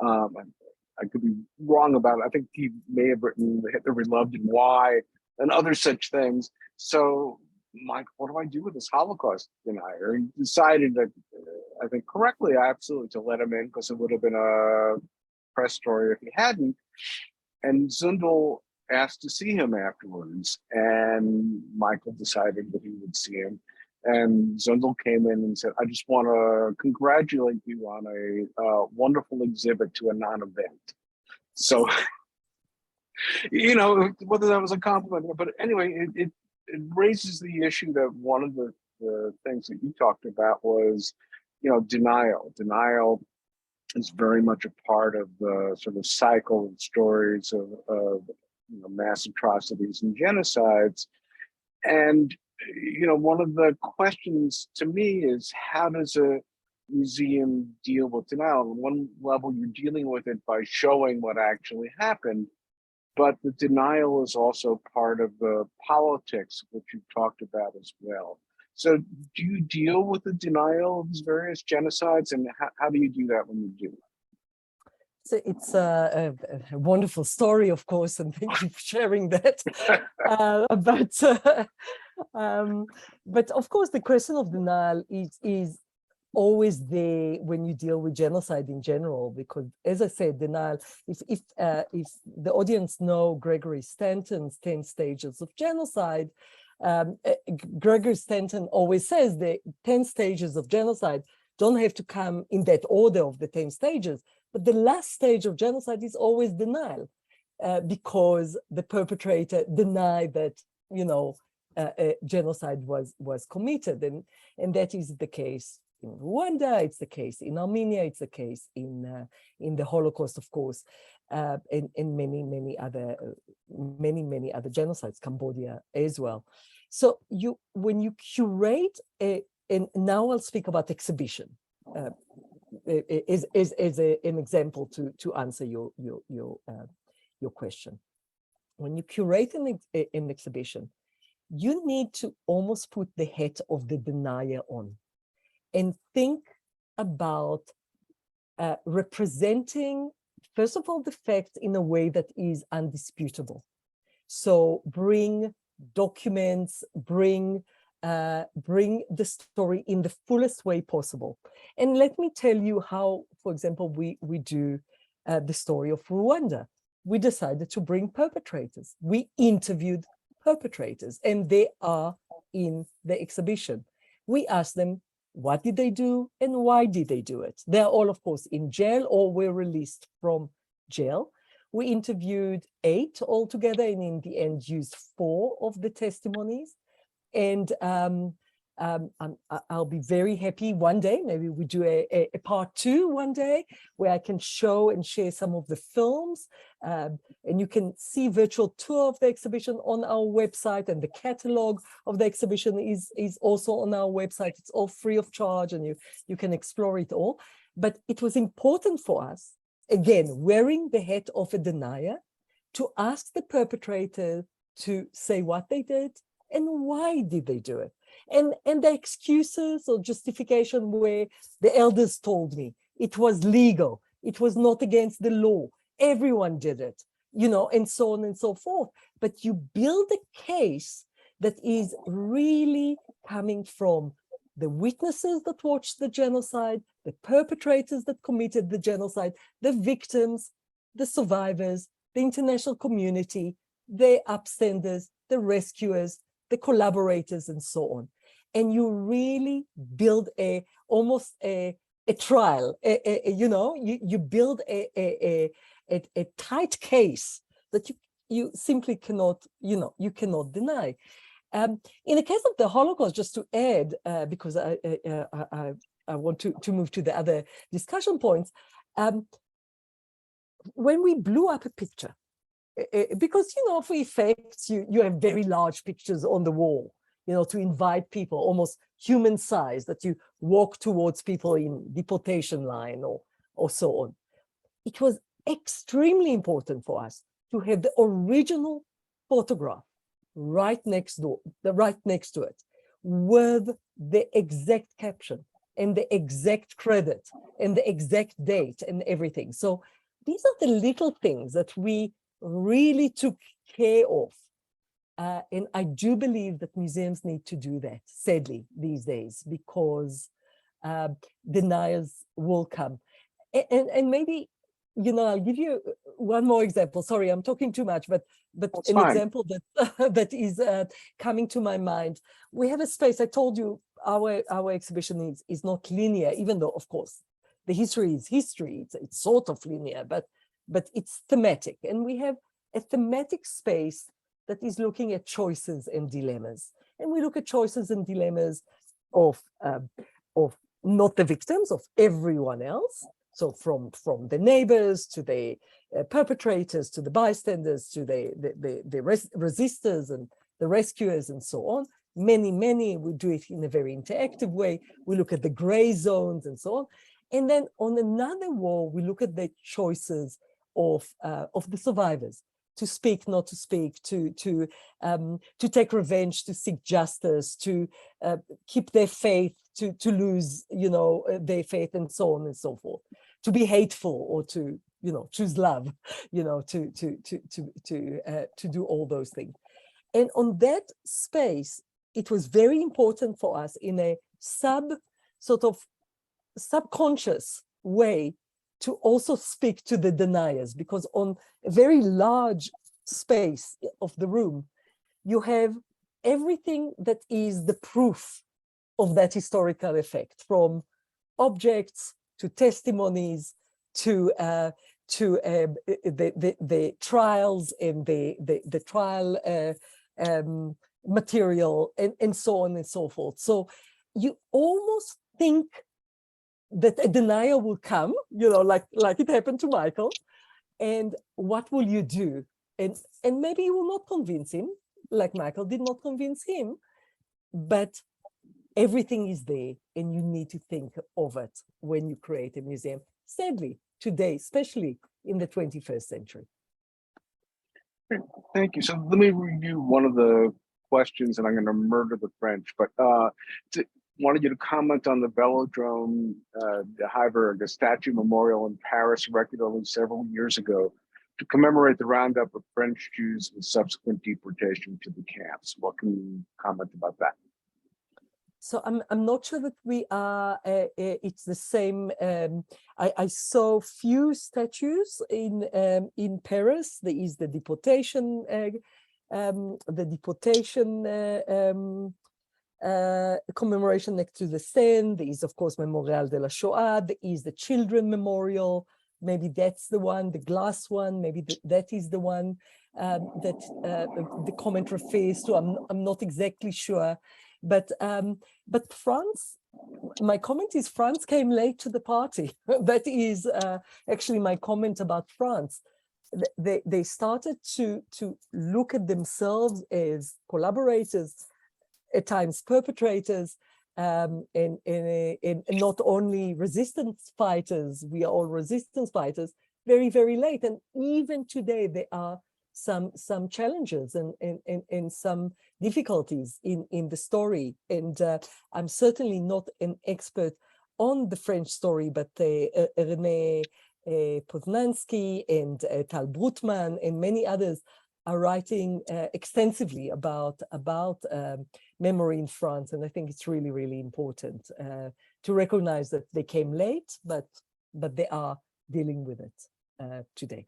I could be wrong about it. I think he may have written Hitler We Loved and Why and other such things. So Mike, what do I do with this Holocaust denier? And he decided that, I think correctly, absolutely, to let him in, because it would have been a press story if he hadn't. And Zundel asked to see him afterwards, and Michael decided that he would see him. And Zundel came in and said, I just want to congratulate you on a wonderful exhibit to a non-event. So, you know, whether that was a compliment, but anyway, it raises the issue that one of the things that you talked about was, you know, denial. Denial is very much a part of the sort of cycle of stories of you know, mass atrocities and genocides. And, you know, one of the questions to me is, how does a museum deal with denial? On one level, you're dealing with it by showing what actually happened, but the denial is also part of the politics, which you talked about as well. So do you deal with the denial of these various genocides, and how do you do that when you do? So it's a wonderful story, of course, and thank you for sharing that. But of course, the question of denial is always there when you deal with genocide in general, because, as I said, denial, if the audience know Gregory Stanton's 10 stages of genocide, Gregory Stanton always says the 10 stages of genocide don't have to come in that order of the 10 stages, but the last stage of genocide is always denial, because the perpetrator denied that, you know, genocide was committed, and that is the case in Rwanda, it's the case in Armenia, it's the case in the Holocaust, of course, and many other genocides, Cambodia as well. So when you curate and now I'll speak about exhibition as an example to answer your question. When you curate an exhibition, you need to almost put the hat of the denier on and think about representing, first of all, the facts in a way that is undisputable. So bring documents, bring the story in the fullest way possible. And let me tell you how, for example, we do the story of Rwanda. We decided to bring perpetrators. We interviewed perpetrators, and they are in the exhibition. We asked them, what did they do and why did they do it? They're all, of course, in jail or were released from jail. We interviewed 8 altogether, and in the end used 4 of the testimonies. And I'll be very happy one day, maybe we do a part 2 one day, where I can show and share some of the films. And you can see virtual tour of the exhibition on our website, and the catalog of the exhibition is also on our website. It's all free of charge, and you can explore it all. But it was important for us, again, wearing the hat of a denier, to ask the perpetrator to say what they did and why did they do it. And the excuses or justification where the elders told me it was legal, it was not against the law, everyone did it, you know, and so on and so forth. But you build a case that is really coming from the witnesses that watched the genocide, the perpetrators that committed the genocide, the victims, the survivors, the international community, the upstanders, the rescuers, the collaborators, and so on. And you really build almost a trial, you know, you build a tight case that you simply cannot, you know, you cannot deny. In the case of the Holocaust, just to add, because I want to move to the other discussion points, when we blew up a picture, because, you know, for effects, you have very large pictures on the wall, you know, to invite people, almost human size, that you walk towards people in deportation line or so on. It was extremely important for us to have the original photograph right next to it, with the exact caption and the exact credit and the exact date and everything. So these are the little things that we really took care of. And I do believe that museums need to do that, sadly, these days, because deniers will come. And maybe, you know, I'll give you one more example. Sorry, I'm talking too much, but That's an fine. example that is coming to my mind. We have a space. I told you our exhibition is not linear, even though, of course, the history is history. It's sort of linear, but it's thematic. And we have a thematic space that is looking at choices and dilemmas. And we look at choices and dilemmas of not the victims, of everyone else. So from the neighbors to the perpetrators, to the bystanders, to the resistors and the rescuers and so on. Many, we do it in a very interactive way. We look at the gray zones and so on. And then on another wall, we look at the choices of the survivors, to speak, not to speak, to take revenge, to seek justice, to keep their faith, to lose, you know, their faith, and so on and so forth, to be hateful or to, you know, choose love, you know, to do all those things. And on that space, it was very important for us in a subconscious way to also speak to the deniers, because on a very large space of the room, you have everything that is the proof of that historical effect, from objects to testimonies to the trials and the trial material and so on and so forth. So you almost think that a denier will come, you know, like it happened to Michael, and what will you do? And maybe you will not convince him, like Michael did not convince him, but everything is there, and you need to think of it when you create a museum. Sadly, today, especially in the 21st century. Thank you. So let me review one of the questions, and I'm going to murder the French, but wanted you to comment on the Velodrome, the Heiberg, a statue memorial in Paris, erected only several years ago to commemorate the roundup of French Jews and subsequent deportation to the camps. What can you comment about that? So I'm not sure that we are, it's the same. I saw few statues in Paris. There is the deportation the deportation commemoration next to the Seine. There is, of course, Memorial de la Shoah. There is the Children Memorial. Maybe that's the one, the glass one. Maybe that is the one that the comment refers to. I'm not exactly sure, but France. My comment is France came late to the party. That is actually my comment about France. They started to look at themselves as collaborators, at times perpetrators, and not only resistance fighters. We are all resistance fighters very, very late. And even today, there are some challenges and some difficulties in the story. And I'm certainly not an expert on the French story, but René Poznansky and Tal Brutman and many others are writing extensively about memory in France. And I think it's really, really important to recognize that they came late, but they are dealing with it today.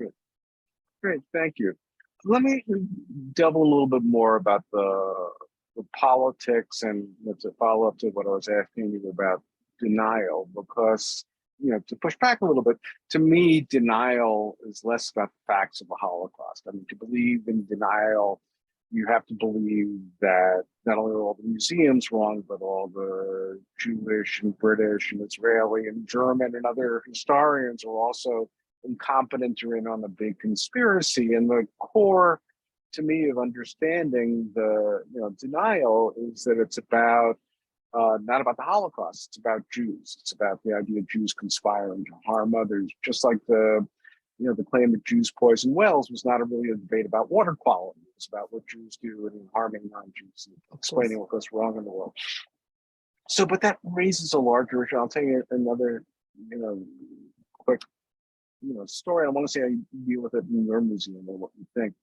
Great, thank you. Let me delve a little bit more about the politics, and it's a follow-up to what I was asking you about denial, because, you know, to push back a little bit, to me, denial is less about the facts of the Holocaust. I mean, to believe in denial, you have to believe that not only are all the museums wrong, but all the Jewish and British and Israeli and German and other historians are also incompetent or in on a big conspiracy. And the core, to me, of understanding the denial is that it's about not about the Holocaust. It's about Jews. It's about the idea of Jews conspiring to harm others. Just like the claim that Jews poison wells was not really a debate about water quality. It's about what Jews do and harming non-Jews and explaining what goes wrong in the world. So, but that raises a larger issue. I'll tell you another, quick, story. I want to see how you deal with it in your museum or what you think.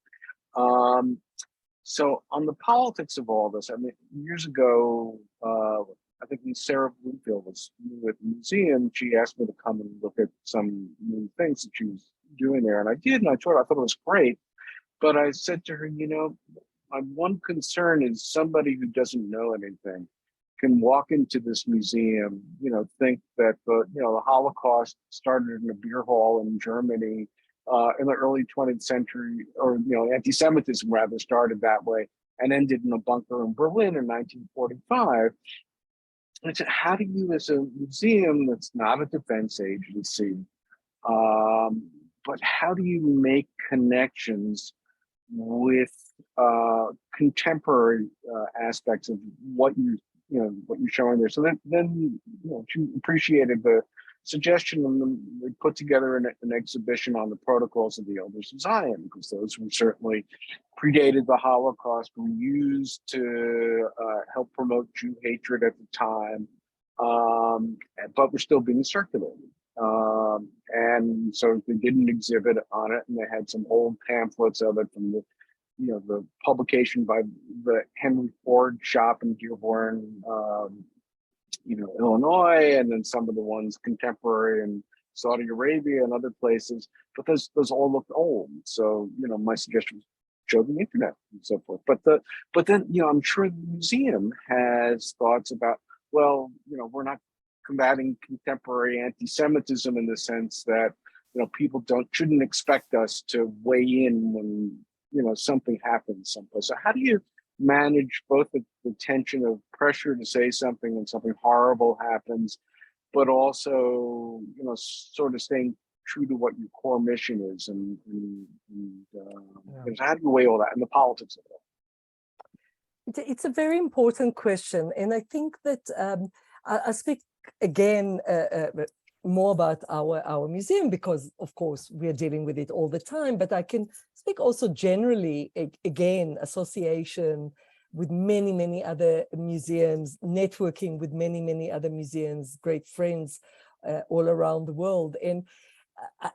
So on the politics of all this, I mean, years ago, I think when Sarah Bloomfield was with the museum, she asked me to come and look at some new things that she was doing there. And I did, and I thought it was great. But I said to her, my one concern is somebody who doesn't know anything can walk into this museum, think that the Holocaust started in a beer hall in Germany in the early 20th century, or anti-Semitism rather started that way and ended in a bunker in Berlin in 1945. And I said, how do you, as a museum that's not a defense agency, but how do you make connections with contemporary aspects of what you're showing there? So then she appreciated the suggestion, and we put together an exhibition on the protocols of the Elders of Zion, because those were certainly predated the Holocaust, were used to help promote Jew hatred at the time, but were still being circulated. And so they did an exhibit on it, and they had some old pamphlets of it from the publication by the Henry Ford shop in Dearborn, Illinois, and then some of the ones contemporary in Saudi Arabia and other places. But those all looked old. So, my suggestion was show the internet and so forth. But then, I'm sure the museum has thoughts about, well, we're not combating contemporary anti-Semitism in the sense that, people shouldn't expect us to weigh in when, something happens someplace. So how do you manage both the tension of pressure to say something when something horrible happens, but also, sort of staying true to what your core mission is, and how do you weigh all that and the politics of it? It's a very important question, and I think that I speak again more about our museum because, of course, we are dealing with it all the time. But I can speak also generally, again, association with many other museums, networking with many other museums, great friends all around the world. And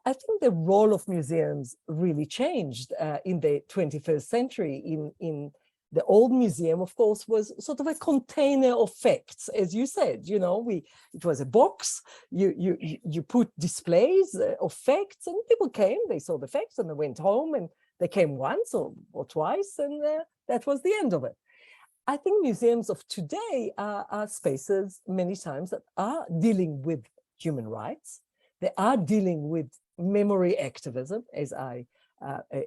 I think the role of museums really changed in the 21st century. In the old museum, of course, was sort of a container of facts, as you said. It was a box. You put displays of facts, and people came, they saw the facts, and they went home, and They came once or twice, and that was the end of it. I think museums of today are spaces many times that are dealing with human rights. They are dealing with memory activism, as I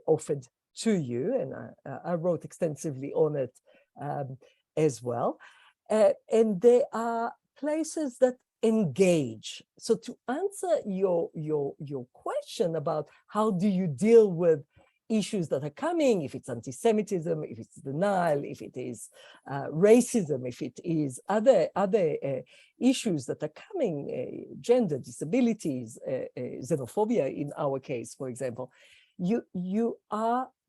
offered to you, and I wrote extensively on it as well. And they are places that engage. So to answer your question about how do you deal with issues that are coming, if it's anti-Semitism, if it's denial, if it is racism, if it is other issues that are coming, gender, disabilities, xenophobia in our case, for example, you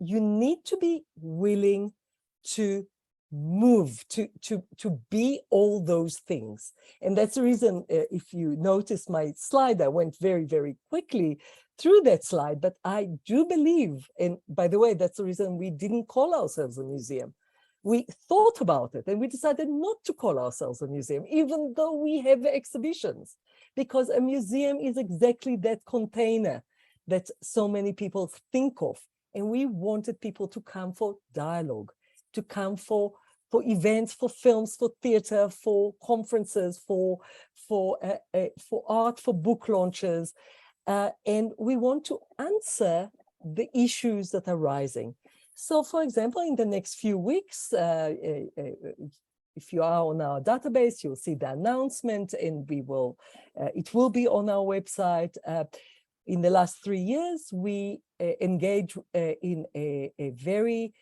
need to be willing to move, to be all those things. And that's the reason, if you notice my slide, I went very, very quickly through that slide, but I do believe, and by the way, that's the reason we didn't call ourselves a museum. We thought about it and we decided not to call ourselves a museum, even though we have exhibitions, because a museum is exactly that container that so many people think of. And we wanted people to come for dialogue, to come for events, for films, for theater, for conferences, for art, for book launches. And we want to answer the issues that are rising. So, for example, in the next few weeks, if you are on our database, you'll see the announcement, and we will. It will be on our website. In the last 3 years, we engaged in a very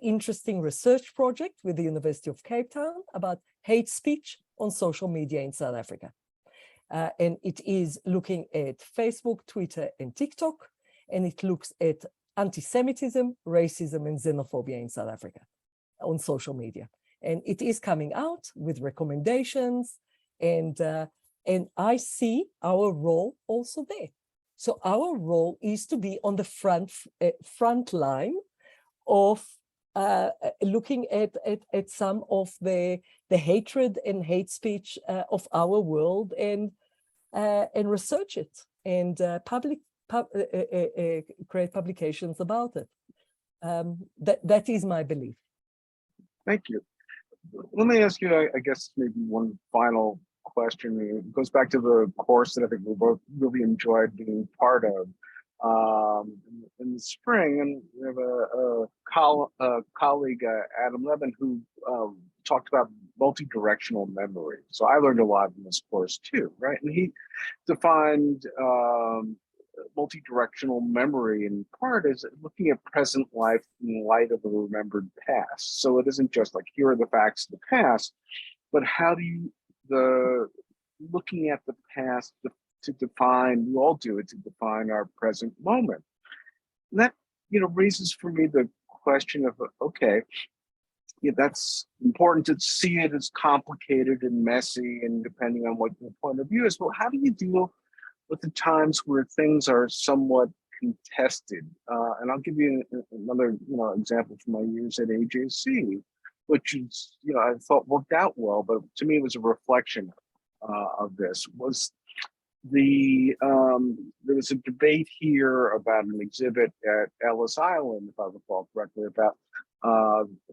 interesting research project with the University of Cape Town about hate speech on social media in South Africa. And it is looking at Facebook, Twitter, and TikTok, and it looks at anti-Semitism, racism, and xenophobia in South Africa on social media. And it is coming out with recommendations, and I see our role also there. So our role is to be on the front line of looking at some of the hatred and hate speech of our world, and research it, and create publications about it. That is my belief. Thank you. Let me ask you, I guess, maybe one final question. It goes back to the course that I think we both really enjoyed being part of in the spring. And we have a colleague, Adam Levin, who talked about multi-directional memory. So I learned a lot in this course too, right? And he defined multi-directional memory in part as looking at present life in light of a remembered past. So it isn't just like, here are the facts of the past, but how do you, looking at the past to define, we all do it, to define our present moment. And that, raises for me the question of, okay, that's important to see it as complicated and messy, and depending on what your point of view is. Well, how do you deal with the times where things are somewhat contested? And I'll give you another, example from my years at AJC, which is, I thought worked out well, but to me it was a reflection of this. Was there was a debate here about an exhibit at Ellis Island, if I recall correctly, about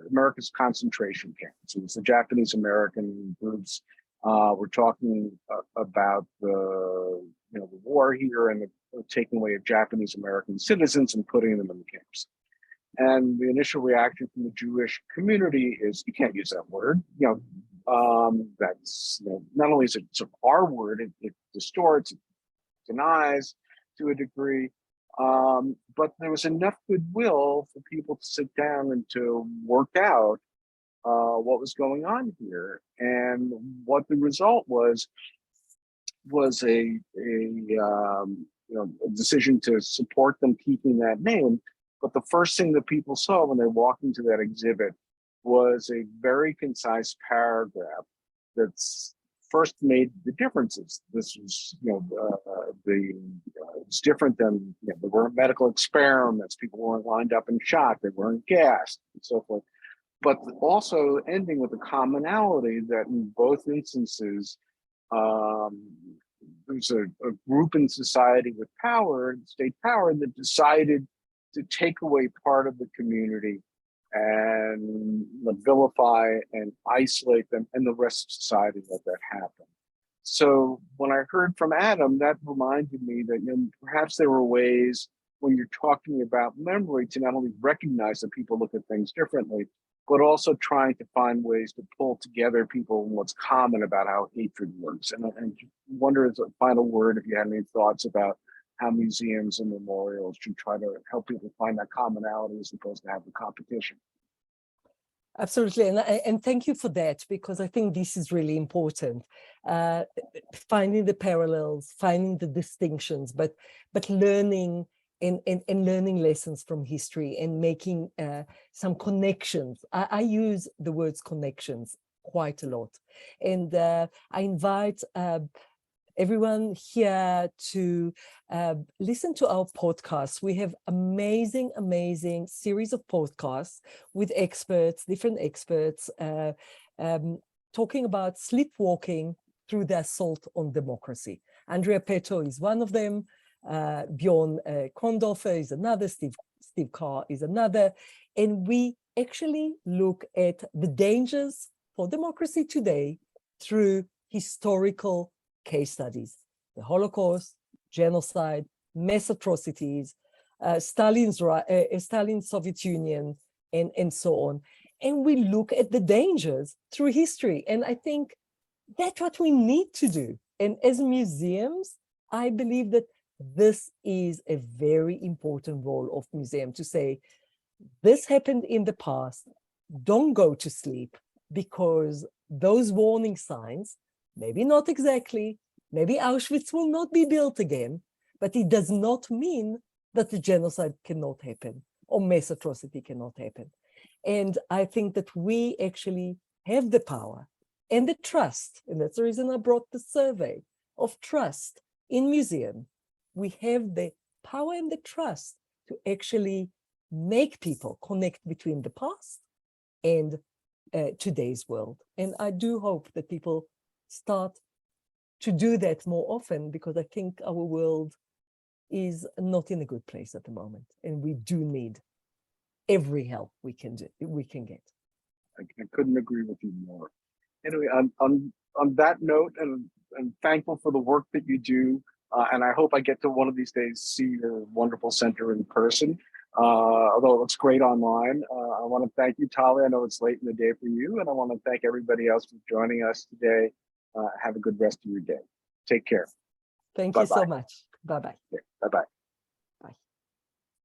America's concentration camps. It was the Japanese American groups were talking about the war here and the taking away of Japanese American citizens and putting them in the camps. And the initial reaction from the Jewish community is, you can't use that word. That's not only is it sort of our word, it distorts, it denies to a degree. But there was enough goodwill for people to sit down and to work out what was going on here. And what the result was a decision to support them keeping that name. But the first thing that people saw when they walked into that exhibit was a very concise paragraph that's first made the differences. This was, it's different than, there weren't medical experiments, people weren't lined up and shot, they weren't gassed, and so forth. But also ending with a commonality that in both instances, there's a group in society with power, state power, that decided to take away part of the community and vilify and isolate them and the rest of society, let that happen. So when I heard from Adam, that reminded me that perhaps there were ways when you're talking about memory to not only recognize that people look at things differently, but also trying to find ways to pull together people and what's common about how hatred works. And wonder as a final word, if you had any thoughts about how museums and memorials should try to help people find that commonality as opposed to have the competition. Absolutely, and thank you for that, because I think this is really important. Finding the parallels, finding the distinctions, but learning and learning lessons from history and making some connections. I use the words connections quite a lot, and I invite everyone here to listen to our podcast. We have amazing series of podcasts with experts, different experts, talking about sleepwalking through the assault on democracy. Andrea Petto is one of them. Bjorn Krondorfer is another. Steve Carr is another. And we actually look at the dangers for democracy today through historical case studies: the Holocaust, genocide, mass atrocities, Stalin's Soviet Union, and so on. And we look at the dangers through history. And I think that's what we need to do. And as museums, I believe that this is a very important role of museum, to say, this happened in the past, don't go to sleep, because those warning signs, maybe not exactly, maybe Auschwitz will not be built again, but it does not mean that the genocide cannot happen or mass atrocity cannot happen. And I think that we actually have the power and the trust, and that's the reason I brought the survey of trust in museum. We have the power and the trust to actually make people connect between the past and today's world. And I do hope that people start to do that more often, because I think our world is not in a good place at the moment, and we do need every help we can get. I couldn't agree with you more. Anyway, on that note, and I'm thankful for the work that you do, and I hope I get to one of these days see your wonderful center in person. Although it looks great online. I want to thank you, Tali. I know it's late in the day for you, and I want to thank everybody else for joining us today. Have a good rest of your day. Take care. Thank you so much. Bye-bye. Bye-bye.